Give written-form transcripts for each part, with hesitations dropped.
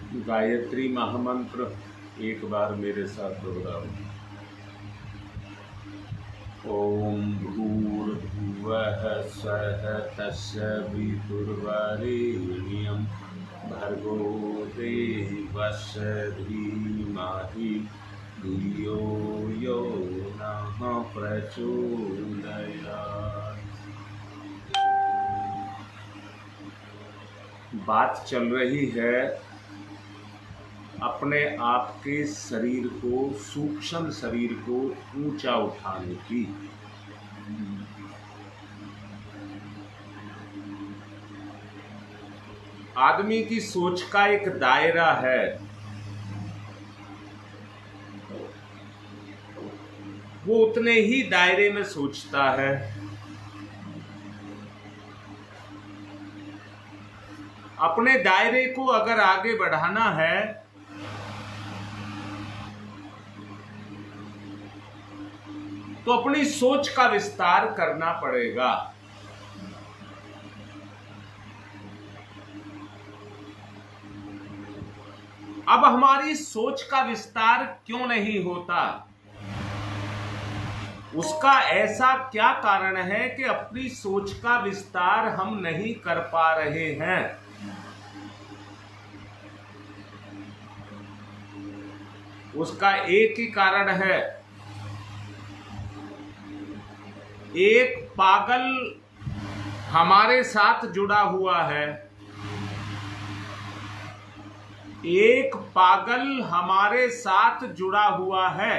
गायत्री महामंत्र एक बार मेरे साथ दोहराओ। ओम भूर्भुवः स्वः तस्सवितुर्वरेण्यं भर्गो देवस्य धीमहि धियो यो नः प्रचोदयात्। बात चल रही है अपने आप के शरीर को, सूक्ष्म शरीर को ऊंचा उठाने की। आदमी की सोच का एक दायरा है। वो उतने ही दायरे में सोचता है। अपने दायरे को अगर आगे बढ़ाना है तो अपनी सोच का विस्तार करना पड़ेगा। अब हमारी सोच का विस्तार क्यों नहीं होता? उसका ऐसा क्या कारण है कि अपनी सोच का विस्तार हम नहीं कर पा रहे हैं? उसका एक ही कारण है। एक पागल हमारे साथ जुड़ा हुआ है। एक पागल हमारे साथ जुड़ा हुआ है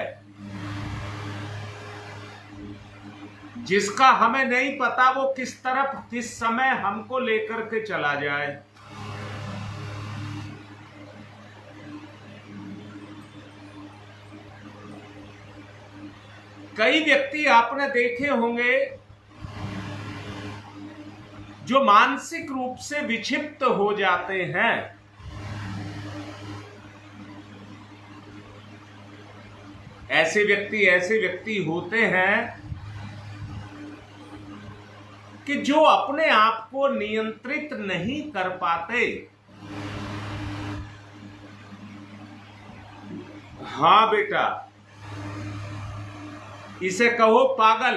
जिसका हमें नहीं पता वो किस तरफ किस समय हमको लेकर के चला जाए। कई व्यक्ति आपने देखे होंगे जो मानसिक रूप से विक्षिप्त हो जाते हैं। ऐसे व्यक्ति होते हैं कि जो अपने आप को नियंत्रित नहीं कर पाते। हाँ बेटा, इसे कहो पागल।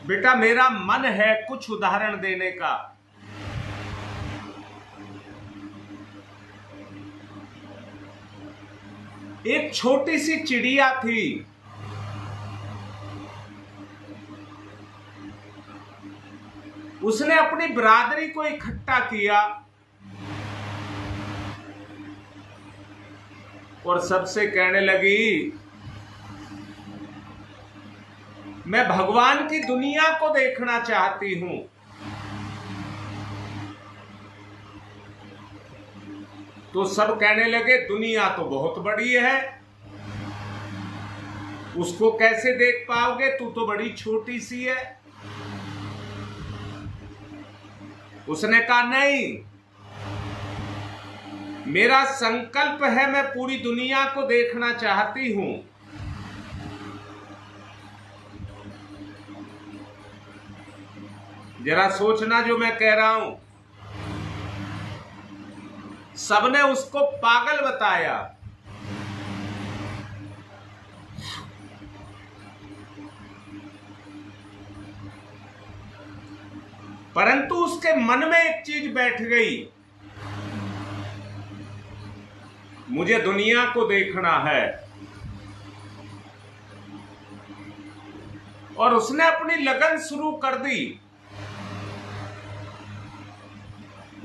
बेटा मेरा मन है कुछ उदाहरण देने का। एक छोटी सी चिड़िया थी। उसने अपनी बिरादरी को इकट्ठा किया और सबसे कहने लगी, मैं भगवान की दुनिया को देखना चाहती हूं। तो सब कहने लगे, दुनिया तो बहुत बड़ी है, उसको कैसे देख पाओगे, तू तो बड़ी छोटी सी है। उसने कहा, नहीं, मेरा संकल्प है, मैं पूरी दुनिया को देखना चाहती हूं। जरा सोचना जो मैं कह रहा हूं। सबने उसको पागल बताया। परंतु उसके मन में एक चीज बैठ गई, मुझे दुनिया को देखना है। और उसने अपनी लगन शुरू कर दी।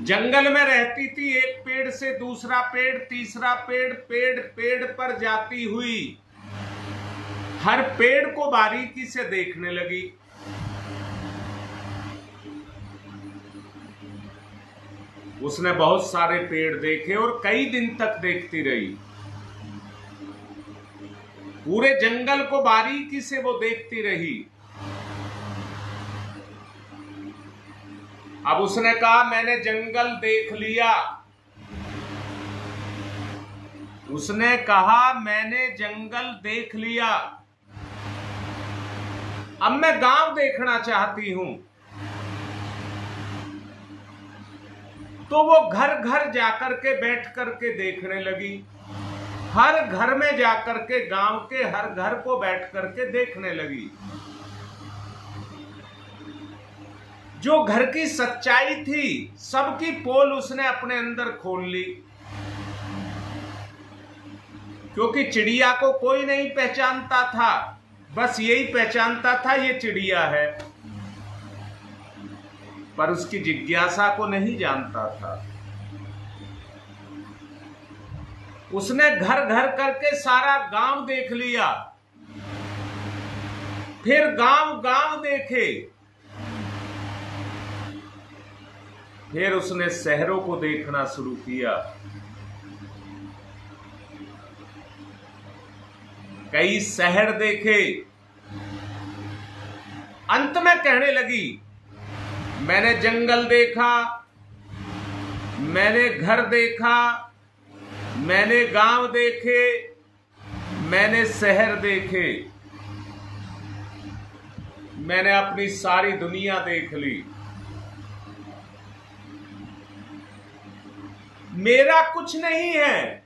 जंगल में रहती थी, एक पेड़ से दूसरा पेड़, तीसरा पेड़, पेड़ पर जाती हुई हर पेड़ को बारीकी से देखने लगी। उसने बहुत सारे पेड़ देखे और कई दिन तक देखती रही। पूरे जंगल को बारीकी से वो देखती रही। अब उसने कहा, मैंने जंगल देख लिया। उसने कहा, मैंने जंगल देख लिया, अब मैं गांव देखना चाहती हूं। तो वो घर घर जाकर के बैठ करके देखने लगी, हर घर में जाकर के, गांव के हर घर को बैठ करके देखने लगी। जो घर की सच्चाई थी सबकी पोल उसने अपने अंदर खोल ली, क्योंकि चिड़िया को कोई नहीं पहचानता था, बस यही पहचानता था ये चिड़िया है, पर उसकी जिज्ञासा को नहीं जानता था। उसने घर घर करके सारा गांव देख लिया, फिर गांव गांव देखे, फिर उसने शहरों को देखना शुरू किया। कई शहर देखे, अंत में कहने लगी मैंने जंगल देखा, मैंने घर देखा, मैंने गांव देखे, मैंने शहर देखे, मैंने अपनी सारी दुनिया देख ली। मेरा कुछ नहीं है,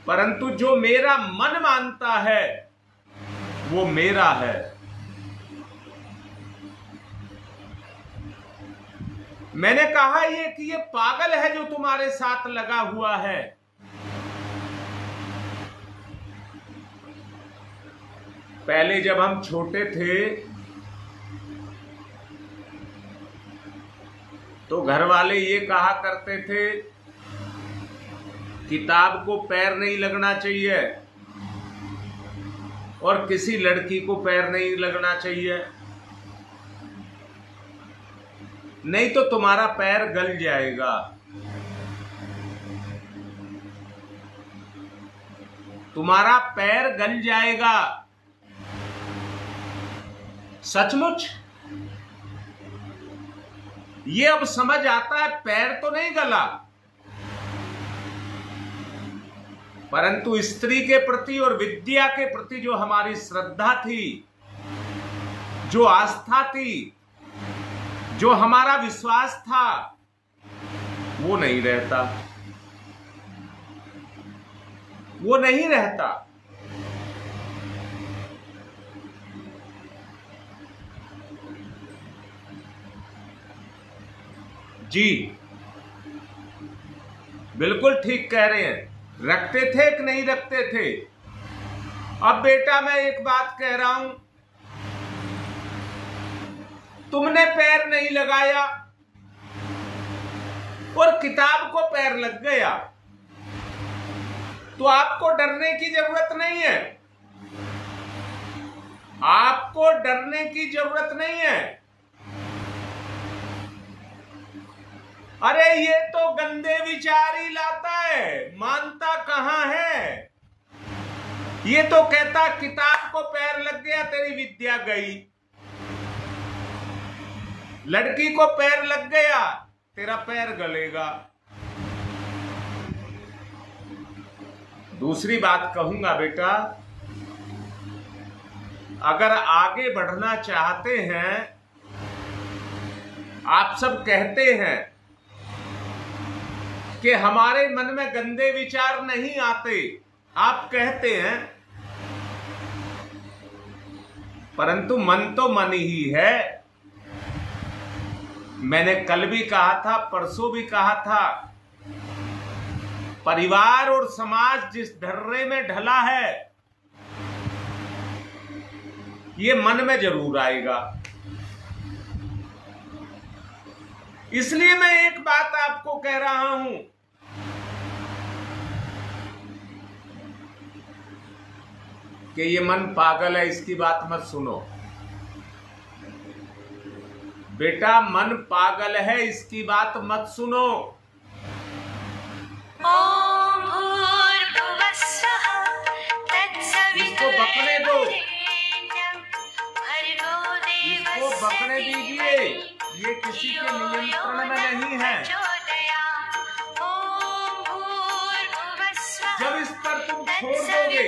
परंतु जो मेरा मन मानता है वो मेरा है। मैंने कहा ये कि ये पागल है जो तुम्हारे साथ लगा हुआ है। पहले जब हम छोटे थे तो घर वाले ये कहा करते थे किताब को पैर नहीं लगना चाहिए और किसी लड़की को पैर नहीं लगना चाहिए, नहीं तो तुम्हारा पैर गल जाएगा। तुम्हारा पैर गल जाएगा। सचमुच ये अब समझ आता है, पैर तो नहीं गला, परंतु स्त्री के प्रति और विद्या के प्रति जो हमारी श्रद्धा थी, जो आस्था थी, जो हमारा विश्वास था, वो नहीं रहता, वो नहीं रहता। जी बिल्कुल ठीक कह रहे हैं। रखते थे कि नहीं रखते थे? अब बेटा मैं एक बात कह रहा हूं, तुमने पैर नहीं लगाया और किताब को पैर लग गया, तो आपको डरने की जरूरत नहीं है। आपको डरने की जरूरत नहीं है। अरे ये तो गंदे विचार ही लाता है, मानता कहां है। ये तो कहता किताब को पैर लग गया तेरी विद्या गई, लड़की को पैर लग गया तेरा पैर गलेगा। दूसरी बात कहूंगा बेटा, अगर आगे बढ़ना चाहते हैं, आप सब कहते हैं कि हमारे मन में गंदे विचार नहीं आते, आप कहते हैं, परंतु मन तो मन ही है। मैंने कल भी कहा था, परसों भी कहा था, परिवार और समाज जिस ढर्रे में ढला है ये मन में जरूर आएगा। इसलिए मैं एक बात आपको कह रहा हूं, कि ये मन पागल है, इसकी बात मत सुनो। बेटा मन पागल है, इसकी बात मत सुनो। इसको बकने दो, इसको बकने दीजिए, ये किसी के नियंत्रण में नहीं है। जब इस पर तुम छोड़ दोगे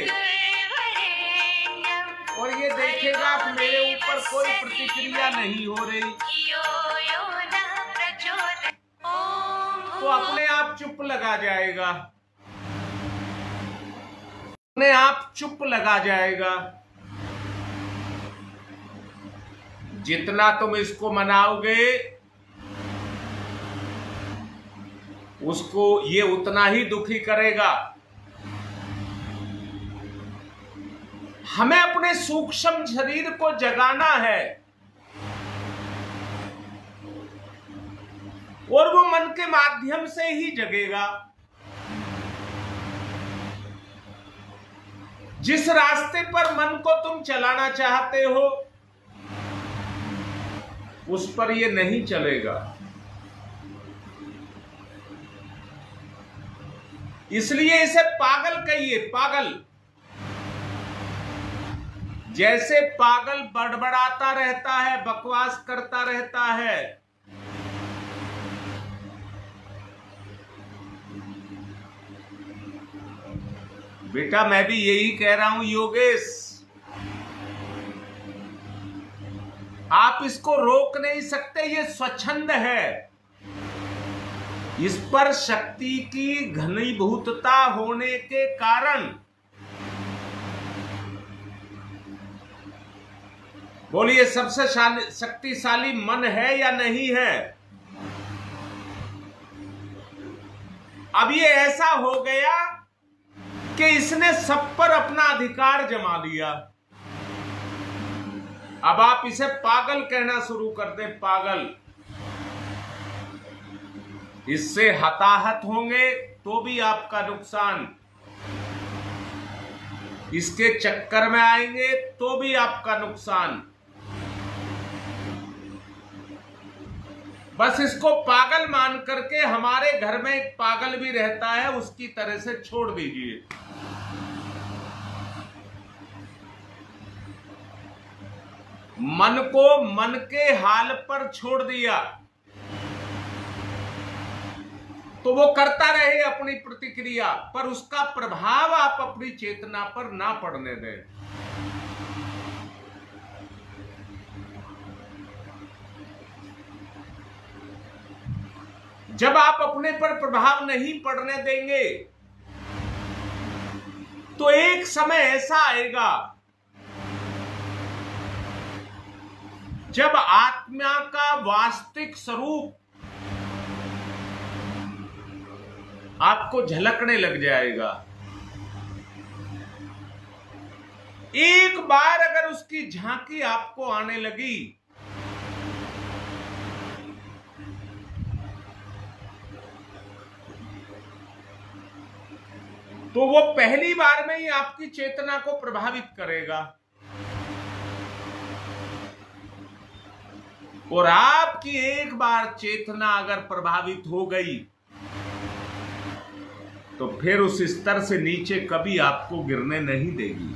और ये देखेगा कि मेरे ऊपर कोई प्रतिक्रिया नहीं हो रही, तो अपने आप चुप लगा जाएगा, अपने आप चुप लगा जाएगा। जितना तुम इसको मनाओगे उसको ये उतना ही दुखी करेगा। हमें अपने सूक्ष्म शरीर को जगाना है और वो मन के माध्यम से ही जगेगा। जिस रास्ते पर मन को तुम चलाना चाहते हो उस पर ये नहीं चलेगा। इसलिए इसे पागल कहिए, पागल। जैसे पागल बड़बड़ाता रहता है, बकवास करता रहता है, बेटा मैं भी यही कह रहा हूं योगेश, आप इसको रोक नहीं सकते, ये स्वच्छंद है। इस पर शक्ति की घनीभूतता होने के कारण, बोलिए सबसे शक्तिशाली मन है या नहीं है? अब ये ऐसा हो गया कि इसने सब पर अपना अधिकार जमा लिया। अब आप इसे पागल कहना शुरू कर दें, पागल। इससे हताहत होंगे तो भी आपका नुकसान, इसके चक्कर में आएंगे तो भी आपका नुकसान। बस इसको पागल मान करके, हमारे घर में एक पागल भी रहता है उसकी तरह से छोड़ दीजिए। मन को मन के हाल पर छोड़ दिया तो वो करता रहे अपनी प्रतिक्रिया, पर उसका प्रभाव आप अपनी चेतना पर ना पड़ने दें। जब आप अपने पर प्रभाव नहीं पड़ने देंगे तो एक समय ऐसा आएगा जब आत्मा का वास्तविक स्वरूप आपको झलकने लग जाएगा। एक बार अगर उसकी झांकी आपको आने लगी तो वो पहली बार में ही आपकी चेतना को प्रभावित करेगा और आपकी एक बार चेतना अगर प्रभावित हो गई तो फिर उस स्तर से नीचे कभी आपको गिरने नहीं देगी।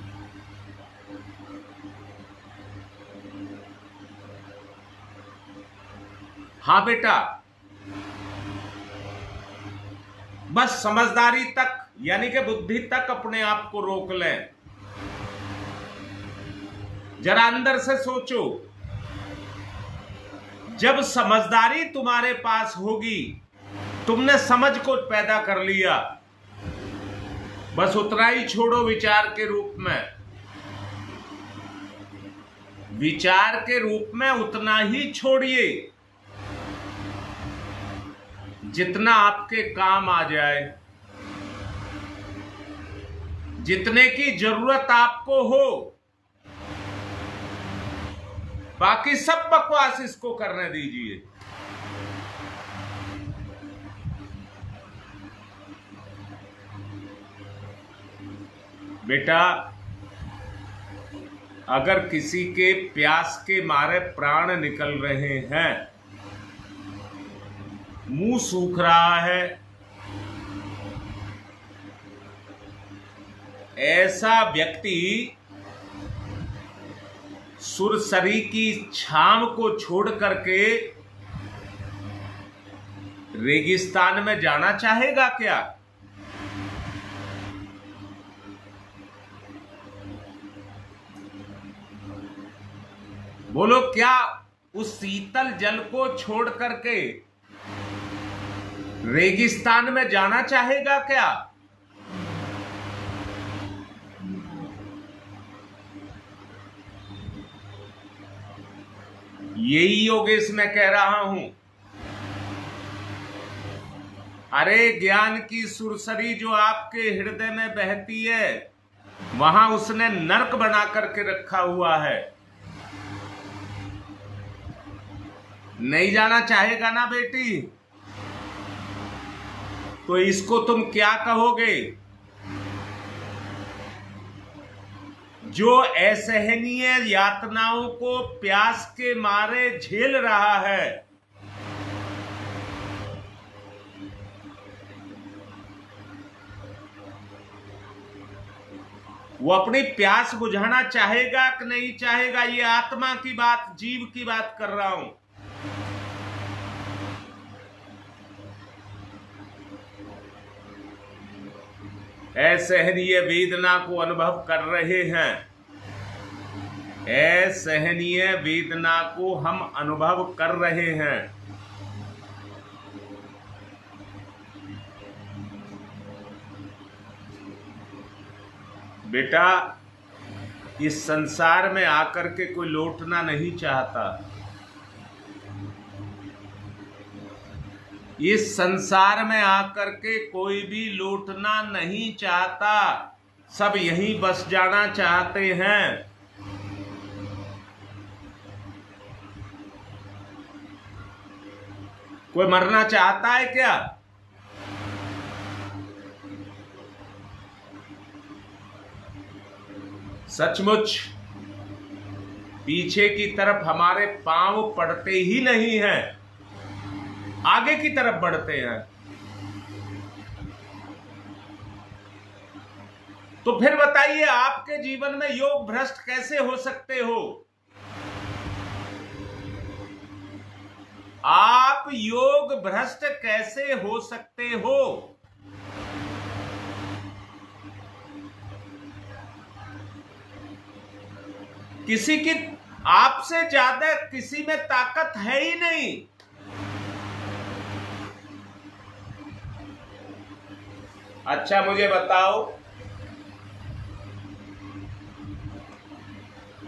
हाँ बेटा, बस समझदारी तक यानी कि बुद्धि तक अपने आप को रोक लें। जरा अंदर से सोचो, जब समझदारी तुम्हारे पास होगी, तुमने समझ को पैदा कर लिया, बस उतना ही छोड़ो विचार के रूप में। विचार के रूप में उतना ही छोड़िए जितना आपके काम आ जाए, जितने की जरूरत आपको हो। बाकी सब बकवास इसको करने दीजिए। बेटा, अगर किसी के प्यास के मारे प्राण निकल रहे हैं, मुंह सूख रहा है, ऐसा व्यक्ति सुरसरी की छांव को छोड़ करके रेगिस्तान में जाना चाहेगा क्या? बोलो, क्या उस शीतल जल को छोड़ करके रेगिस्तान में जाना चाहेगा क्या? यही योगेश मैं कह रहा हूं। अरे ज्ञान की सुरसरी जो आपके हृदय में बहती है, वहां उसने नरक बना करके रखा हुआ है। नहीं जाना चाहेगा ना बेटी, तो इसको तुम क्या कहोगे? जो असहनीय यातनाओं को प्यास के मारे झेल रहा है, वो अपनी प्यास बुझाना चाहेगा कि नहीं चाहेगा? ये आत्मा की बात, जीव की बात कर रहा हूं। असहनीय वेदना को अनुभव कर रहे हैं। असहनीय वेदना को हम अनुभव कर रहे हैं। बेटा, इस संसार में आकर के कोई लौटना नहीं चाहता। इस संसार में आकर के कोई भी लौटना नहीं चाहता, सब यहीं बस जाना चाहते हैं। कोई मरना चाहता है क्या? सचमुच पीछे की तरफ हमारे पांव पड़ते ही नहीं हैं, आगे की तरफ बढ़ते हैं। तो फिर बताइए, आपके जीवन में योग भ्रष्ट कैसे हो सकते हो? आप योग भ्रष्ट कैसे हो सकते हो? किसी की आपसे ज्यादा किसी में ताकत है ही नहीं। अच्छा मुझे बताओ,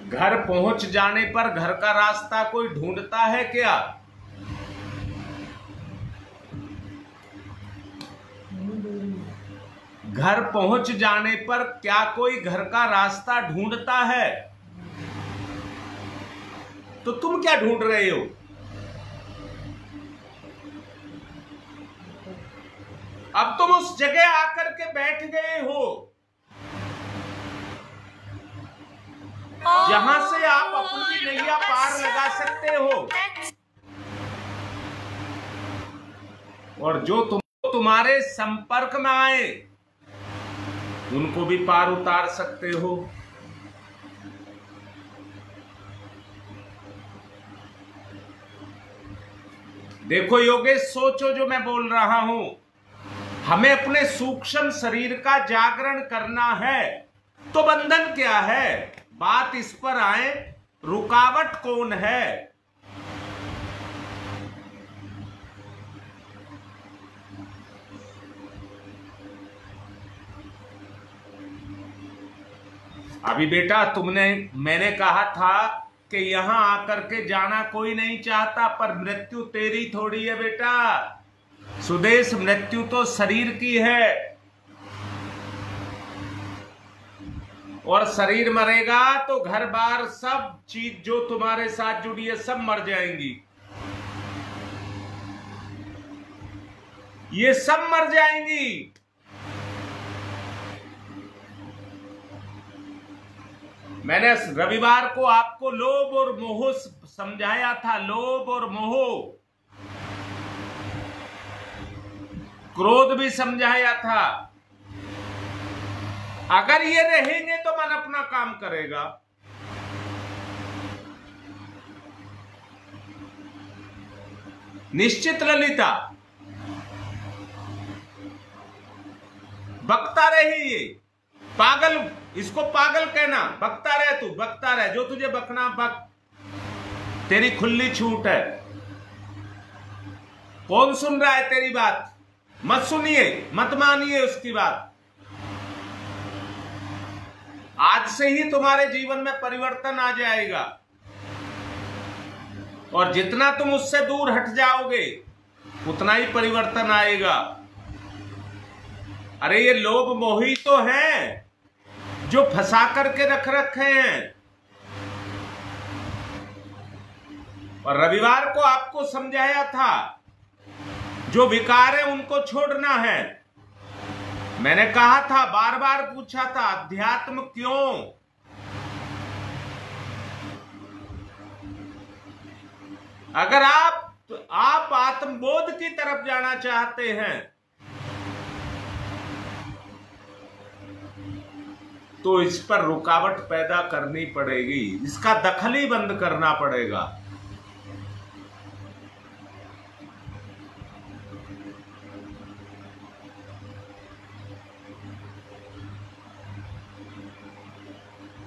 घर पहुंच जाने पर घर का रास्ता कोई ढूंढता है क्या? घर पहुंच जाने पर क्या कोई घर का रास्ता ढूंढता है? तो तुम क्या ढूंढ रहे हो? अब तुम उस जगह आकर के बैठ गए हो जहां से आप अपनी नैया पार लगा सकते हो, और जो तुम्हारे संपर्क में आए उनको भी पार उतार सकते हो। देखो योगेश, सोचो जो मैं बोल रहा हूं। हमें अपने सूक्ष्म शरीर का जागरण करना है, तो बंधन क्या है? बात इस पर आए, रुकावट कौन है? अभी बेटा मैंने कहा था कि यहां आकर के जाना कोई नहीं चाहता, पर मृत्यु तेरी थोड़ी है बेटा। सुदेश, मृत्यु तो शरीर की है, और शरीर मरेगा तो घर बार सब चीज जो तुम्हारे साथ जुड़ी है सब मर जाएंगी। ये सब मर जाएंगी। मैंने रविवार को आपको लोभ और मोह समझाया था। लोभ और मोह, क्रोध भी समझाया था। अगर ये रहेंगे तो मन अपना काम करेगा। निश्चित ललिता, बकता रहे। ये पागल, इसको पागल कहना। बकता रहे, तू बकता रहे, जो तुझे बकना बक, तेरी खुली छूट है। कौन सुन रहा है तेरी बात? मत सुनिए, मत मानिए उसकी बात। आज से ही तुम्हारे जीवन में परिवर्तन आ जाएगा, और जितना तुम उससे दूर हट जाओगे उतना ही परिवर्तन आएगा। अरे ये लोभ मोही तो हैं जो फंसा करके रख रखे हैं। और रविवार को आपको समझाया था, जो विकार है उनको छोड़ना है। मैंने कहा था, बार बार पूछा था, अध्यात्म क्यों? अगर आप आत्मबोध की तरफ जाना चाहते हैं तो इस पर रुकावट पैदा करनी पड़ेगी, इसका दखल ही बंद करना पड़ेगा।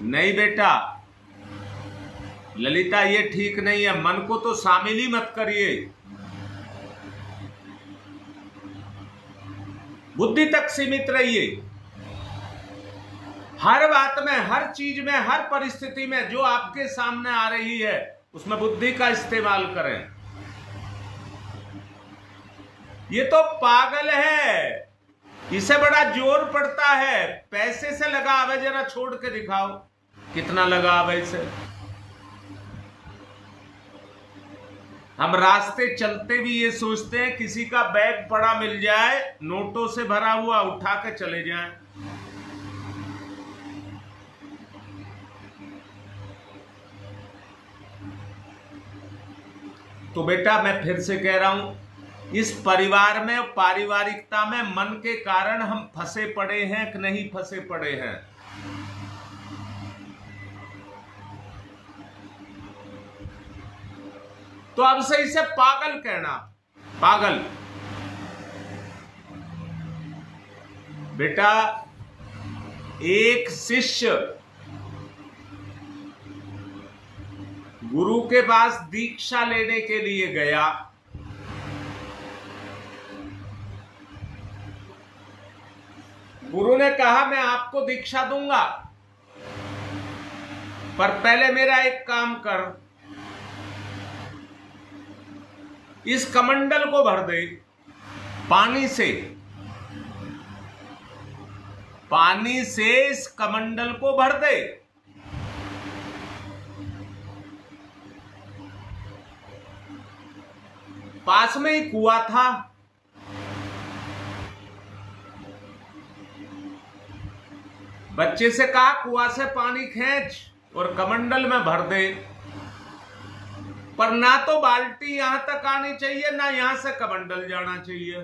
नहीं बेटा ललिता, ये ठीक नहीं है, मन को तो शामिल ही मत करिए, बुद्धि तक सीमित रहिए। हर बात में, हर चीज में, हर परिस्थिति में जो आपके सामने आ रही है उसमें बुद्धि का इस्तेमाल करें। ये तो पागल है, इसे बड़ा जोर पड़ता है, पैसे से लगाव है, जरा छोड़ के दिखाओ कितना लगाव है इसे। हम रास्ते चलते भी ये सोचते हैं किसी का बैग पड़ा मिल जाए, नोटों से भरा हुआ, उठा के चले जाएं। तो बेटा मैं फिर से कह रहा हूं, इस परिवार में, पारिवारिकता में मन के कारण हम फंसे पड़े हैं कि नहीं फंसे पड़े हैं? तो अब से इसे पागल कहना, पागल। बेटा एक शिष्य गुरु के पास दीक्षा लेने के लिए गया। गुरु ने कहा मैं आपको दीक्षा दूंगा, पर पहले मेरा एक काम कर, इस कमंडल को भर दे पानी से, पानी से इस कमंडल को भर दे। पास में ही कुआं था, बच्चे से कहा कुआं से पानी खींच और कमंडल में भर दे। पर ना तो बाल्टी यहां तक आनी चाहिए, ना यहां से कमंडल जाना चाहिए।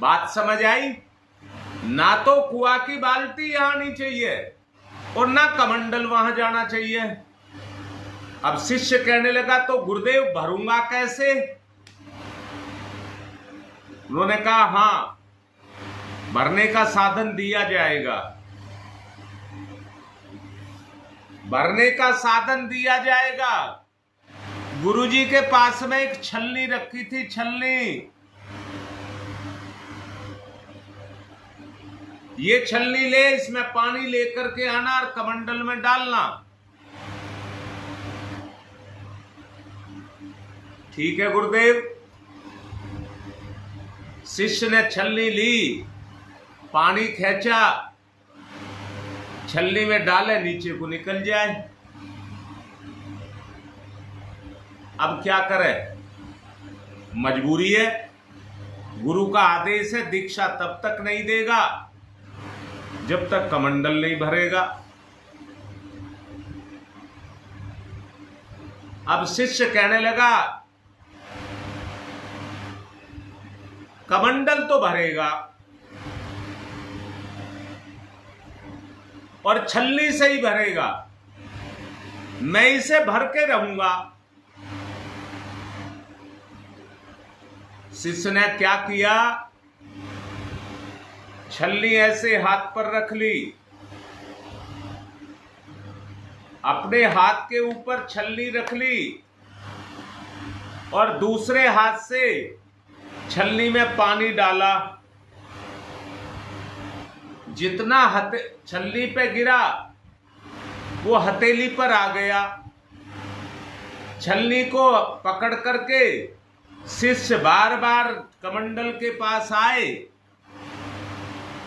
बात समझ आई? ना तो कुआं की बाल्टी यहां आनी चाहिए और ना कमंडल वहां जाना चाहिए। अब शिष्य कहने लगा तो गुरुदेव भरूंगा कैसे? उन्होंने कहा हां, भरने का साधन दिया जाएगा, भरने का साधन दिया जाएगा। गुरुजी के पास में एक छलनी रखी थी, छलनी। ये छलनी ले, इसमें पानी लेकर के आना और कमंडल में डालना। ठीक है गुरुदेव। शिष्य ने छलनी ली, पानी खींचा, छलनी में डाले, नीचे को निकल जाए। अब क्या करे, मजबूरी है, गुरु का आदेश है, दीक्षा तब तक नहीं देगा जब तक कमंडल नहीं भरेगा। अब शिष्य कहने लगा कमंडल तो भरेगा और छलनी से ही भरेगा, मैं इसे भर के रहूंगा। शिष्य ने क्या किया, छलनी ऐसे हाथ पर रख ली, अपने हाथ के ऊपर छलनी रख ली और दूसरे हाथ से छलनी में पानी डाला। जितना छलनी पे गिरा वो हथेली पर आ गया। छलनी को पकड़ करके शिष्य बार बार कमंडल के पास आए।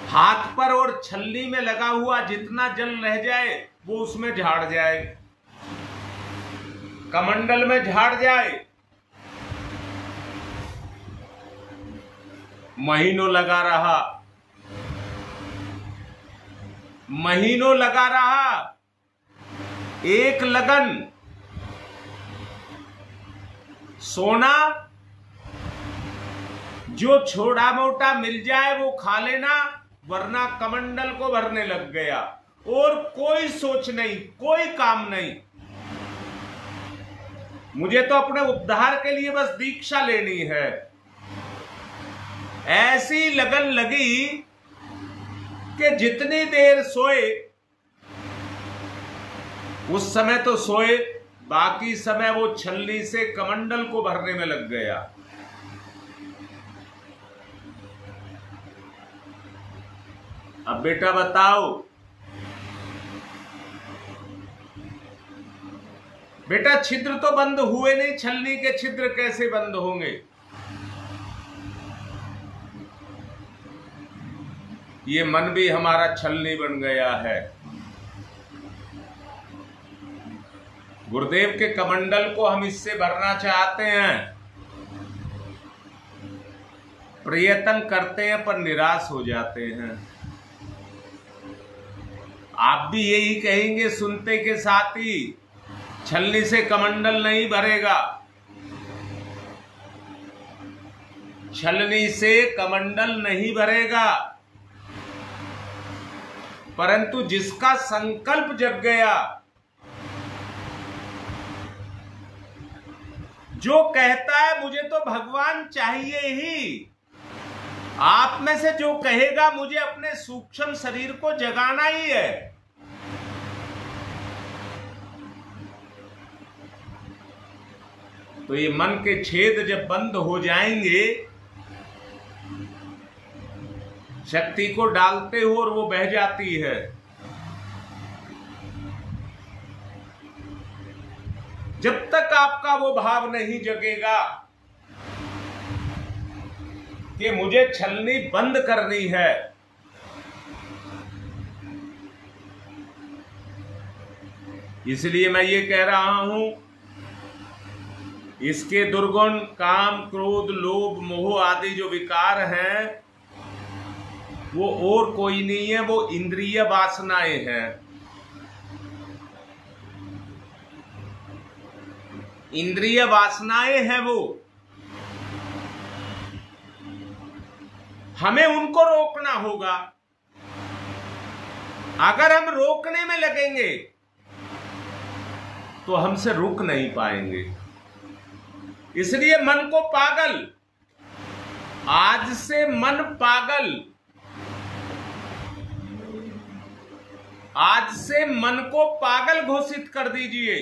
हाथ पर और छलनी में लगा हुआ जितना जल रह जाए वो उसमें झाड़ जाए, कमंडल में झाड़ जाए। महीनों लगा रहा, महीनों लगा रहा। एक लगन सोना जो छोटा मोटा मिल जाए वो खा लेना, वरना कमंडल को भरने लग गया और कोई सोच नहीं, कोई काम नहीं। मुझे तो अपने उद्धार के लिए बस दीक्षा लेनी है। ऐसी लगन लगी कि जितनी देर सोए उस समय तो सोए, बाकी समय वो छलनी से कमंडल को भरने में लग गया। अब बेटा बताओ, बेटा छिद्र तो बंद हुए नहीं, छलनी के छिद्र कैसे बंद होंगे? ये मन भी हमारा छलनी बन गया है। गुरुदेव के कमंडल को हम इससे भरना चाहते हैं, प्रयत्न करते हैं पर निराश हो जाते हैं। आप भी यही कहेंगे सुनते के साथ ही, छलनी से कमंडल नहीं भरेगा, छलनी से कमंडल नहीं भरेगा। परंतु जिसका संकल्प जग गया, जो कहता है मुझे तो भगवान चाहिए ही, आप में से जो कहेगा मुझे अपने सूक्ष्म शरीर को जगाना ही है, तो ये मन के छेद जब बंद हो जाएंगे, शक्ति को डालते हो और वो बह जाती है। जब तक आपका वो भाव नहीं जगेगा कि मुझे छलनी बंद करनी है, इसलिए मैं ये कह रहा हूं, इसके दुर्गुण काम, क्रोध, लोभ, मोह आदि जो विकार हैं वो और कोई नहीं है, वो इंद्रिय वासनाएं हैं। इंद्रिय वासनाएं हैं वो, हमें उनको रोकना होगा। अगर हम रोकने में लगेंगे तो हमसे रुक नहीं पाएंगे। इसलिए मन को पागल, आज से मन पागल, आज से मन को पागल घोषित कर दीजिए।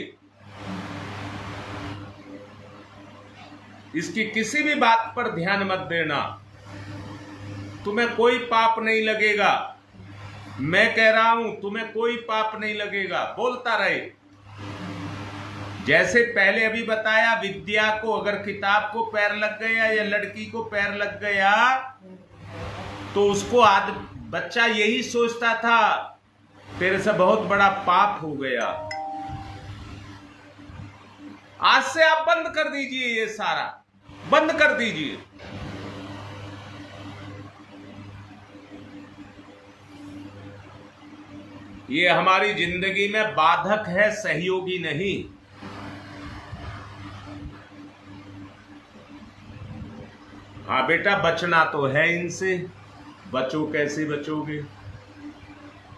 इसकी किसी भी बात पर ध्यान मत देना, तुम्हें कोई पाप नहीं लगेगा। मैं कह रहा हूं तुम्हें कोई पाप नहीं लगेगा, बोलता रहे। जैसे पहले अभी बताया, विद्या को अगर किताब को पैर लग गया या लड़की को पैर लग गया तो उसको आज बच्चा यही सोचता था तेरे से बहुत बड़ा पाप हो गया। आज से आप बंद कर दीजिए, ये सारा बंद कर दीजिए। ये हमारी जिंदगी में बाधक है, सहयोगी नहीं। हाँ बेटा, बचना तो है इनसे, बचो कैसे बचोगे?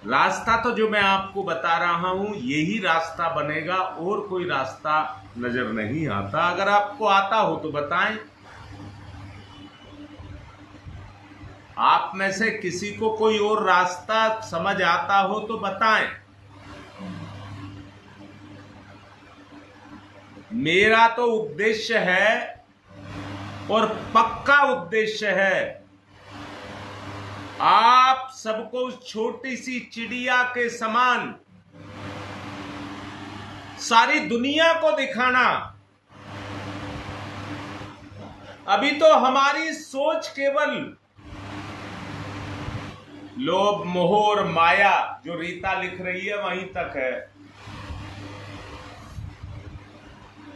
रास्ता तो जो मैं आपको बता रहा हूं यही रास्ता बनेगा, और कोई रास्ता नजर नहीं आता। अगर आपको आता हो तो बताएं। आप में से किसी को कोई और रास्ता समझ आता हो तो बताएं। मेरा तो उद्देश्य है और पक्का उद्देश्य है आप सबको उस छोटी सी चिड़िया के समान सारी दुनिया को दिखाना। अभी तो हमारी सोच केवल लोभ, मोह और माया, जो रीता लिख रही है, वहीं तक है।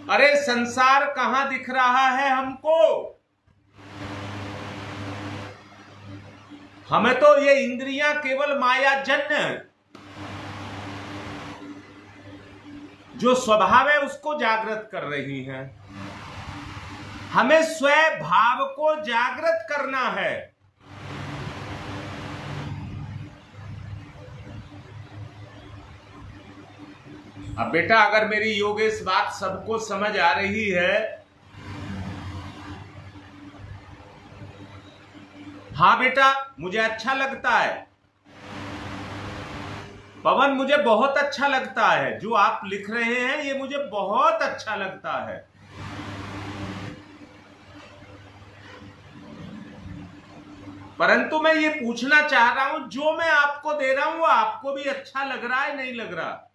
अरे संसार कहां दिख रहा है हमको? हमें तो ये इंद्रियां केवल मायाजन्य है। जो स्वभाव है उसको जागृत कर रही हैं। हमें स्वयं भाव को जागृत करना है। अब बेटा, अगर मेरी योगेश बात सबको समझ आ रही है, हाँ बेटा मुझे अच्छा लगता है, पवन मुझे बहुत अच्छा लगता है, जो आप लिख रहे हैं ये मुझे बहुत अच्छा लगता है। परंतु मैं ये पूछना चाह रहा हूं, जो मैं आपको दे रहा हूं वो आपको भी अच्छा लग रहा है, नहीं लग रहा?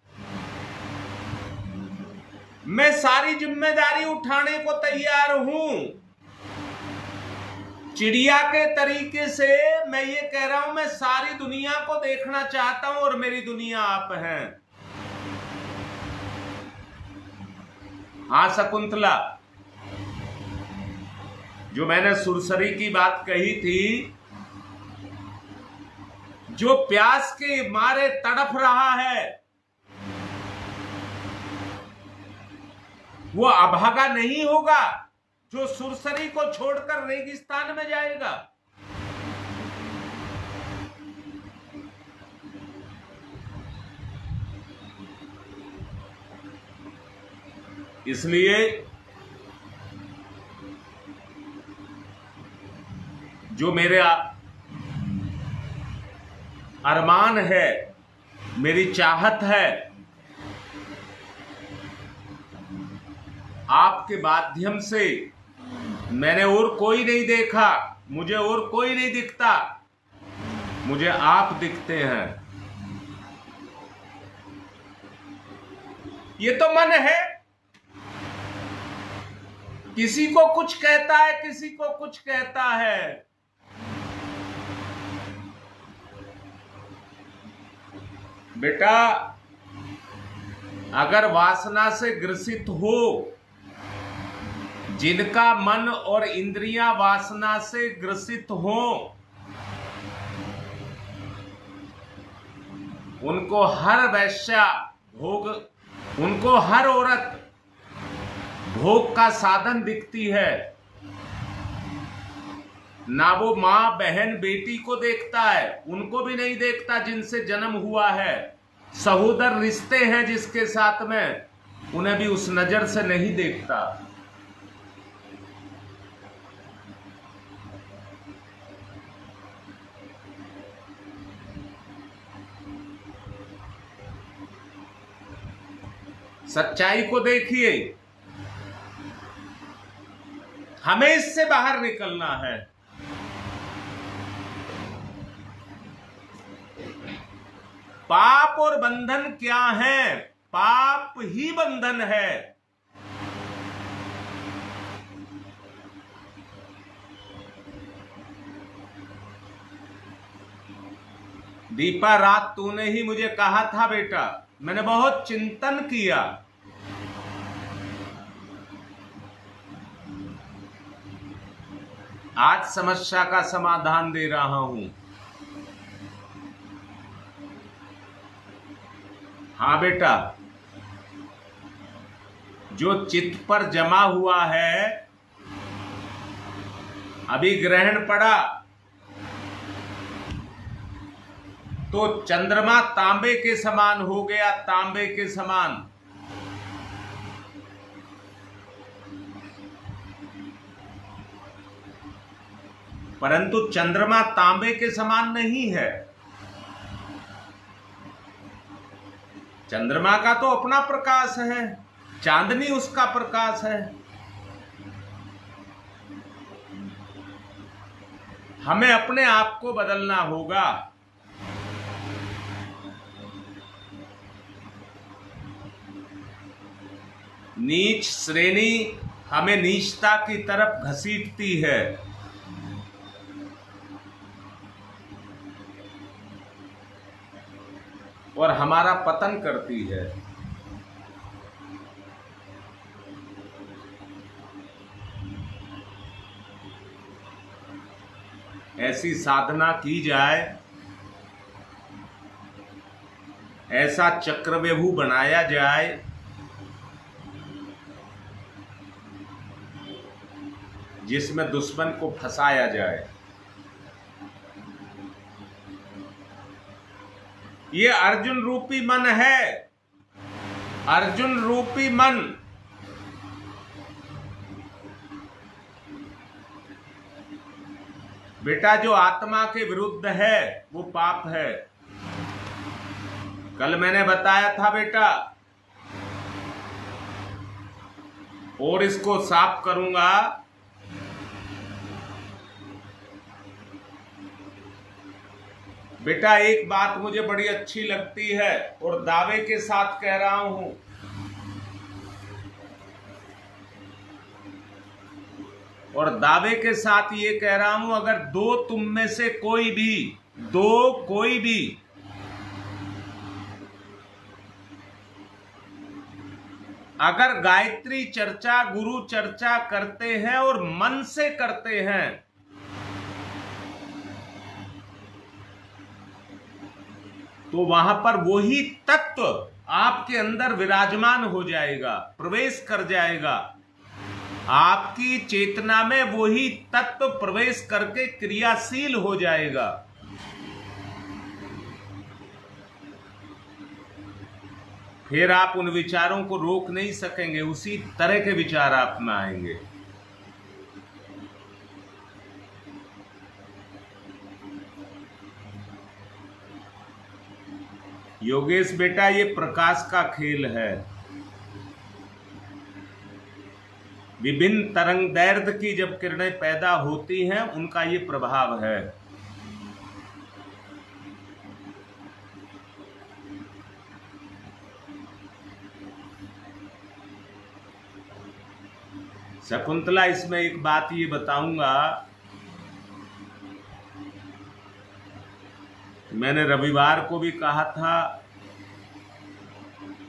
मैं सारी जिम्मेदारी उठाने को तैयार हूं। चिड़िया के तरीके से मैं ये कह रहा हूं, मैं सारी दुनिया को देखना चाहता हूं और मेरी दुनिया आप हैं। हाँ शकुंतला, जो मैंने सुरसरी की बात कही थी, जो प्यास के मारे तड़फ रहा है वो अभागा नहीं होगा जो सुरसरी को छोड़कर रेगिस्तान में जाएगा। इसलिए जो मेरे अरमान है, मेरी चाहत है, आपके माध्यम से मैंने और कोई नहीं देखा, मुझे और कोई नहीं दिखता, मुझे आप दिखते हैं। ये तो मन है, किसी को कुछ कहता है, किसी को कुछ कहता है। बेटा अगर वासना से ग्रसित हो, जिनका मन और इंद्रियां वासना से ग्रसित हो, उनको हर वैश्या भोग, उनको हर औरत भोग का साधन दिखती है। ना वो मां, बहन, बेटी को देखता है, उनको भी नहीं देखता जिनसे जन्म हुआ है। सहोदर रिश्ते हैं जिसके साथ में, उन्हें भी उस नजर से नहीं देखता। सच्चाई को देखिए, हमें इससे बाहर निकलना है। पाप और बंधन क्या है? पाप ही बंधन है। दीपा, रात तूने ही मुझे कहा था बेटा, मैंने बहुत चिंतन किया। आज समस्या का समाधान दे रहा हूं। हाँ बेटा, जो चित्त पर जमा हुआ है, अभी ग्रहण पड़ा तो चंद्रमा तांबे के समान हो गया, तांबे के समान। परंतु चंद्रमा तांबे के समान नहीं है। चंद्रमा का तो अपना प्रकाश है, चांदनी उसका प्रकाश है। हमें अपने आप को बदलना होगा। नीच श्रेणी हमें नीचता की तरफ घसीटती है। और हमारा पतन करती है। ऐसी साधना की जाए, ऐसा चक्रव्यूह बनाया जाए जिसमें दुश्मन को फंसाया जाए। ये अर्जुन रूपी मन है, अर्जुन रूपी मन। बेटा जो आत्मा के विरुद्ध है वो पाप है। कल मैंने बताया था बेटा, और इसको साफ करूंगा। बेटा एक बात मुझे बड़ी अच्छी लगती है और दावे के साथ कह रहा हूं, और दावे के साथ ये कह रहा हूं, अगर दो तुम में से कोई भी अगर गायत्री चर्चा, गुरु चर्चा करते हैं और मन से करते हैं, तो वहां पर वही तत्व आपके अंदर विराजमान हो जाएगा, प्रवेश कर जाएगा। आपकी चेतना में वही तत्व प्रवेश करके क्रियाशील हो जाएगा। फिर आप उन विचारों को रोक नहीं सकेंगे, उसी तरह के विचार आप में आएंगे। योगेश बेटा ये प्रकाश का खेल है। विभिन्न तरंग दैर्ध्य की जब किरणें पैदा होती हैं उनका ये प्रभाव है। शकुंतला इसमें एक बात ये बताऊंगा, मैंने रविवार को भी कहा था,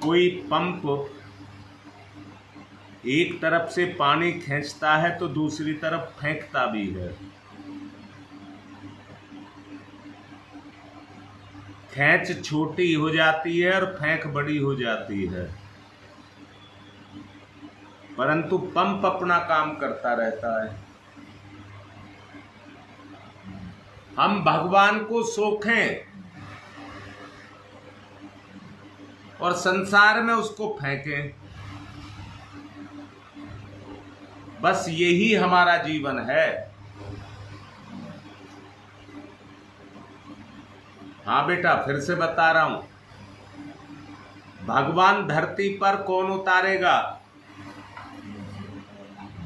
कोई पंप एक तरफ से पानी खींचता है तो दूसरी तरफ फेंकता भी है। खींच छोटी हो जाती है और फेंक बड़ी हो जाती है, परंतु पंप अपना काम करता रहता है। हम भगवान को सोखें और संसार में उसको फेंकें, बस यही हमारा जीवन है। हाँ बेटा फिर से बता रहा हूं, भगवान धरती पर कौन उतारेगा?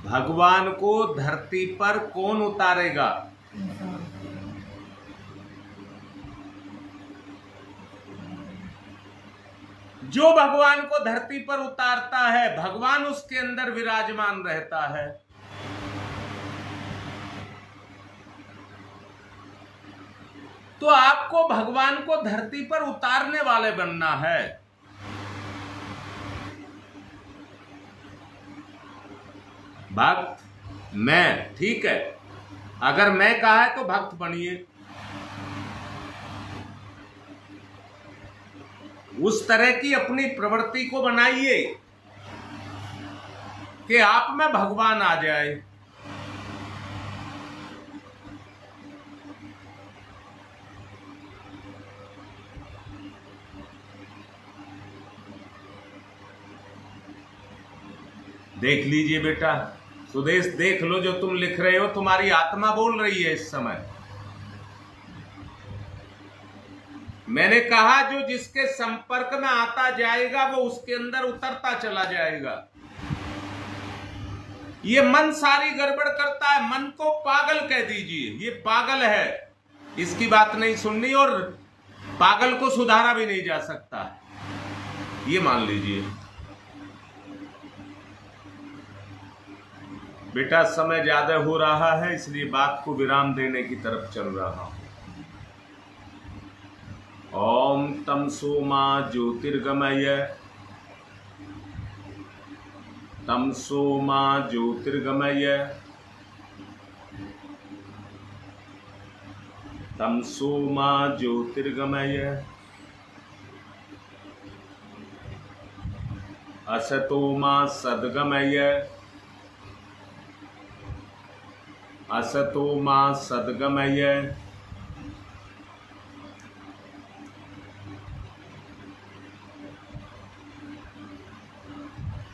भगवान को धरती पर कौन उतारेगा? जो भगवान को धरती पर उतारता है, भगवान उसके अंदर विराजमान रहता है। तो आपको भगवान को धरती पर उतारने वाले बनना है। भक्त मैं, ठीक है, अगर मैं कहा है तो भक्त बनिए। उस तरह की अपनी प्रवृत्ति को बनाइए कि आप में भगवान आ जाए। देख लीजिए बेटा, सुदेश देख लो, जो तुम लिख रहे हो तुम्हारी आत्मा बोल रही है इस समय। मैंने कहा जो जिसके संपर्क में आता जाएगा वो उसके अंदर उतरता चला जाएगा। ये मन सारी गड़बड़ करता है। मन को पागल कह दीजिए, ये पागल है, इसकी बात नहीं सुननी और पागल को सुधारा भी नहीं जा सकता, ये मान लीजिए। बेटा समय ज्यादा हो रहा है इसलिए बात को विराम देने की तरफ चल रहा हूं। ओम तमसो मा ज्योतिर्गमय, तमसो मा ज्योतिर्गमय, तमसो मा ज्योतिर्गमय, असतो मा सद्गमय, असतो मा सद्गमय,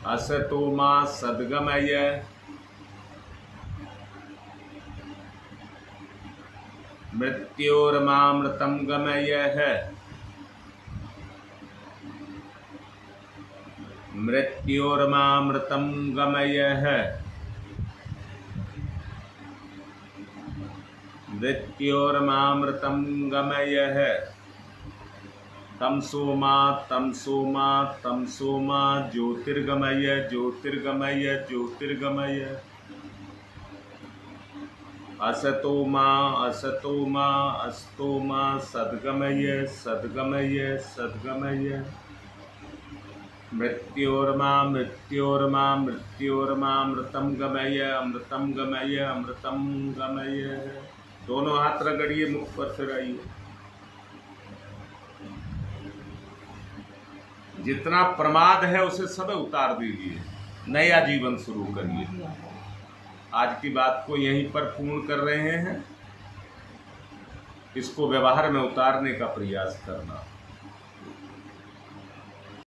असतो मा सद्गमय, मृत्योर्मामृतं गमय है, मृत्योर्मामृतं गमय है, मृत्योर्मामृतं गमय है, तमसो मा तमसो मा तमसो मा ज्योतिर्गमय ज्योतिर्गमय ज्योतिर्गमय, असतो मा असतो मा अस्तो मा सद्गमय सद्गमय सद्गमय, मृत्योर्मा मृत्योर्मा मृत्योर्मामृतं गमय अमृतं गमय अमृतं गमय। दोनों हाथ रगड़िए, मुख पर फिराइए। जितना प्रमाद है उसे सब उतार दीजिए, नया जीवन शुरू करिए। आज की बात को यहीं पर पूर्ण कर रहे हैं, इसको व्यवहार में उतारने का प्रयास करना।